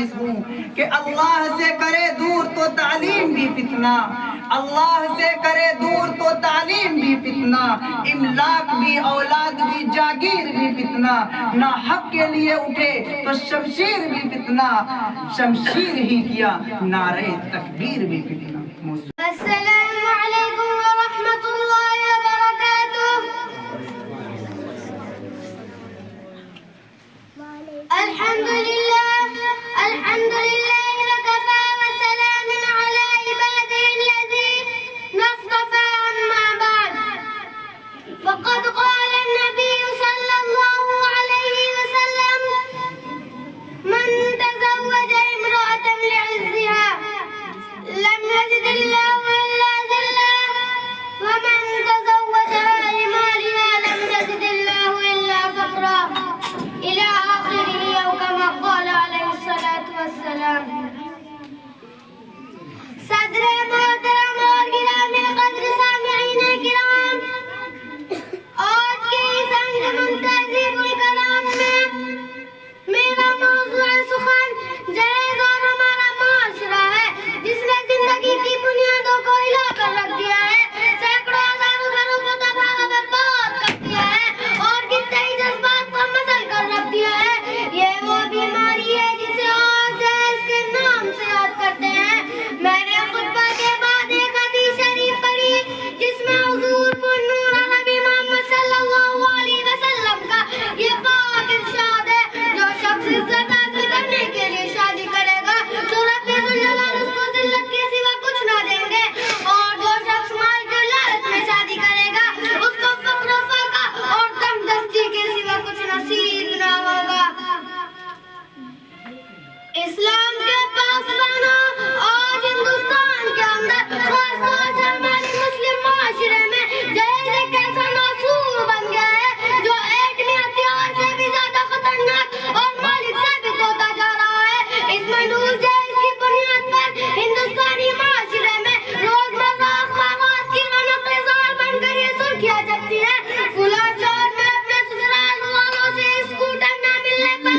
मुलतमिस हूँ कि अल्लाह से करे दूर तो तालीम भी फितना, अल्लाह से करे दूर तो तालीम भी फितना, इमलाक भी औलाद भी जागीर भी फितना, ना हक के लिए उठे तो शमशीर भी फितना, शमशीर ही किया नारे तकबीर भी फितना। अस्सलामु अलैकुम व रहमतुल्लाहि व बरकातुह। अल्हम्दुलिल्लाह अल्हम्दुलिल्लाहि व कफा व सलामुन अला इबादिहि अल्लज़ीना इस्तफ़ा अम्मा बाद। फ़क़द क़ाल अन्नबिय्यु सल्लल्लाहु अलैहि वसल्लम मन तज़व्वज इम्रअतन लि'इज़्ज़िहा लम यज़िदिल्लाहु इल्ला ज़िल्ला व मन तज़व्वजहा लिमालिहा लम यज़िदिल्लाहु इल्ला फ़क़रा इला आखिरिही औ कमा क़ाल अलैहिस्सलातु वस्सलाम। सदरे मोहतरम और गिरामे क़द्र सामिईन किराम, आज के इस अंजुमन तहज़ीबुल कलाम में मेरा मौज़ूअ सुख़न जहेज़ और हमारा माशरा है, जिसने जिंदगी की बुनियादों को हिला कर रख दिया है, सैकड़ों हज़ारों घरों को तबाह व बर्बाद कर दिया है और कितने ही जज्बात को मसल कर रख दिया है। ये वो बीमारी है जिसे आज जहेज़ के नाम से याद करते हैं। मैंने खुतबा के बाद एक हदीस शरीफ पढ़ी जिसमें हुज़ूर पुर-नूर नबी मोहम्मद सल्लल्लाहु अलैहि वसल्लम का ये पाक इरशाद है, जो शख्स इज्जत हासिल करने के लिए शादी करेगा तो रब्बे जुल जलाल उसको जिल्लत के सिवा कुछ ना देंगे, और जो शख्स माल के लालच में शादी करेगा उसको फक्र व फाका और तंगदस्ती के सिवा कुछ नसीब ना होगा। इस्लाम के पासवानों, आज हिंदुस्तान के अंदर खासतौर से हमारे मुस्लिम माशरे में जहेज़ एक ऐसा नासूर बन गया है जो एटमी हथियार से भी ज्यादा खतरनाक और मालिक साबित होता जा रहा है। इस मंडूल जहेज़ की बुनियाद पर हिंदुस्तानी माशरे में रोजमर्रा अखबारात की रौनक-ए-ज़ार बनकर ये सुर्खियां छपती है, फुला शहर में अपने ससुराल वालों से स्कूटर न मिलने पर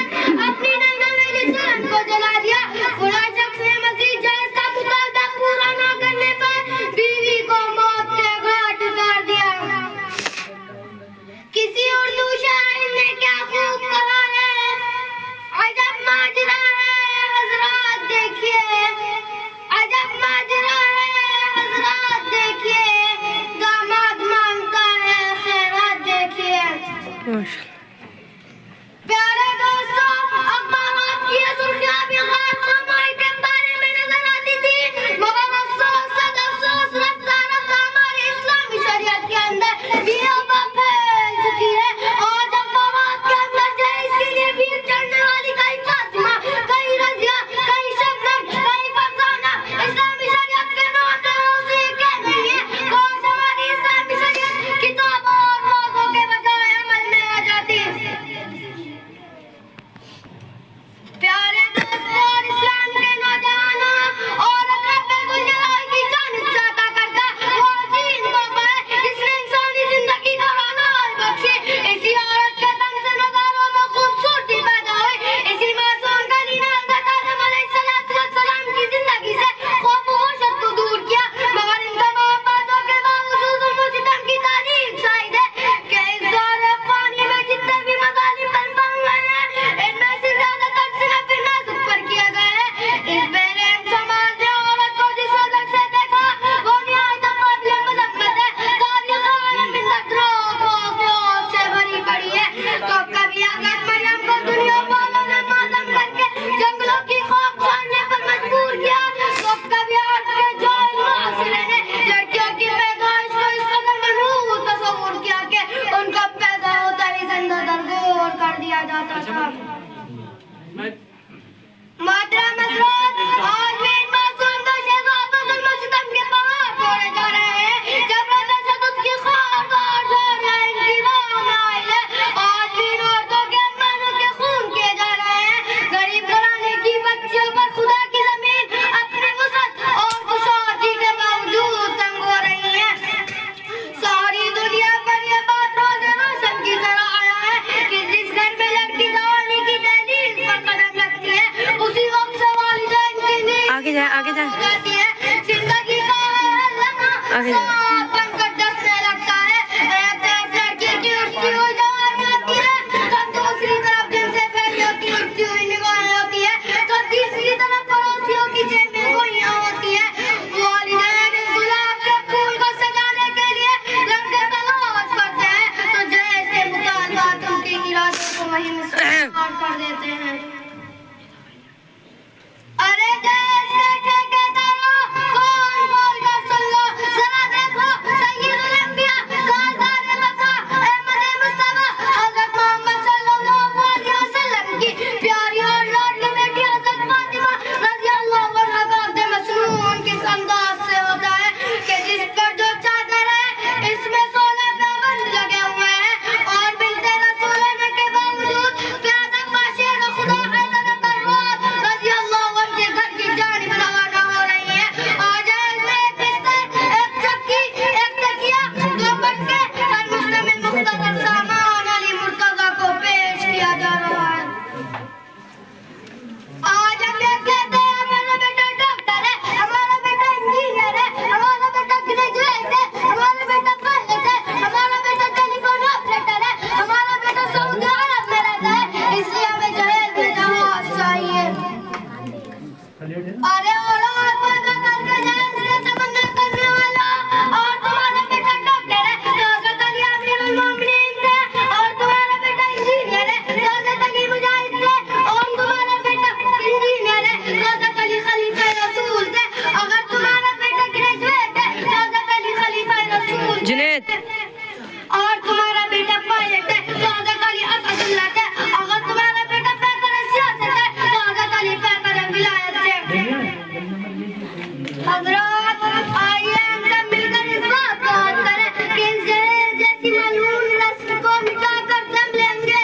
अपनी नई-नवेली दुल्हन को जला दिया, फुला शख्स ने मज़ीद जहेज़ का मुतालबा पूरा न करने पर बीवी को मौत के घाट उतार दिया। किसी उर्दू शायर ने क्या खूब कहा है, अजब माजरा है हज़रात देखिए, अजब माजरा है हज़रात देखिए, दामाद मांगता है खैरात देखिए। प्यारे दोस्तों, अखबारात की ये सुर्खियां भी गैर खामोशी के बारे में नजर आती थी, मगर अफसोस सद-अफसोस रफ्ता-रफ्ता हमारी इस्लामी शरीयत के अंदर भी अब फैल चुकी है। आज अखबारात के अंदर जहेज़ के लिए भीड़ चढ़ने वाली कई फातिमा, कई रज़िया, कई शबनम, कई फरजाना इस्लामी शरीयत आगे जाए, आगे जाए, जाती है जिंदगी का आगे जाए। समापन कर दसने लगता है। एक तरफ लड़की की उठती हुई जवानी होती है, तो दूसरी तरफ दिल से प्यारियों की उठती हुई निगाहें होती है, तो तीसरी तरफ पड़ोसियों की जेब में गोलियां होती है। वालिदैन इस गुलाब के फूल को सजाने के लिए लड़के तलाश करते हैं, तो जैसे मुतालबात उनके इरादे को वहीं मुसलमान कर देते हैं। अरे जैसे ठेकेदारों कौन बोल कर सुन लो, जरा देखो सय्यदुल अंबिया सरदार मक्का अहमद मुस्तफा हजरत मोहम्मद सल्लल्लाहु अलैहि वसल्लम की प्यारी और लाडली बेटी हजरत फातिमा रज़ियल्लाहु अन्हा का अब्द मसनून किस अंदाज से होता है कि जिस पर जो चादर है इसमें 16 पाबंद लगे हुए हैं, और बिनते रसूल होने के बावजूद प्यादक बाशिर खुदा हैदर परवार रज़ियल्लाहु अन्हु के घर की जानिब रवाना हो रही है। आज इसमें एक बिस्तर, एक चक्की, एक तकिया, 2 मटके और मुश्तमिल मुख्तसर सामान अली मुर्तजा को पेश किया जा रहा है। आज हम ये कहते हैं हमारा बेटा डॉक्टर है, हमारा बेटा इंजीनियर है, हमारा बेटा ग्रेजुएट है, हमारा बेटा पायलट है, हमारा बेटा टेलीफोन ऑपरेटर है, हमारा बेटा सऊदी अरब में रहता है, इसलिए हमें जहेज में जहाज चाहिए। अरे औलाद पैदा करके जहेज के तमन्ना करने वाला, और तुम्हारा बेटा डॉक्टर है तो हज़रत अली अमीरुल मोमिनीन थे, और तुम्हारा बेटा इंजीनियर है तो हज़रत अली मुजाहिद थे, और तुम्हारा बेटा इंजीनियर है तो हज़रत अली खलीफा रसूल थे, अगर तुम्हारा बेटा ग्रेजुएट है तो हज़रत अली खलीफा रसूल थे, जुनैद, और तुम्हारा बेटा पायलट है तो हज़रत अली असदुल्लाह थे, अगर तुम्हारा बेटा पैकर सियासत है तो हज़रत अली पैकर विलायत थे। हज़रात, आइए हम सब मिलकर इस बात को याद करें कि इस जहेज जैसी मलून नस्ल को मिटाकर दम लेंगे।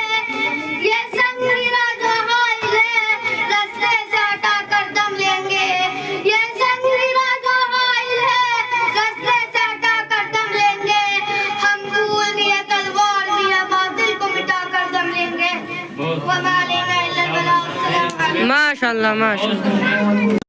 ये संगीरा जो हाइल है रास्ते से हटाकर दम लेंगे, ये संगीरा जो हाइल है रास्ते से हटाकर दम लेंगे। हम फूल भी है, तलवार भी है, बातिल को मिटाकर दम लेंगे। वमा अलैना इल्लल बलाग। माशाल्लाह, माशाल्लाह।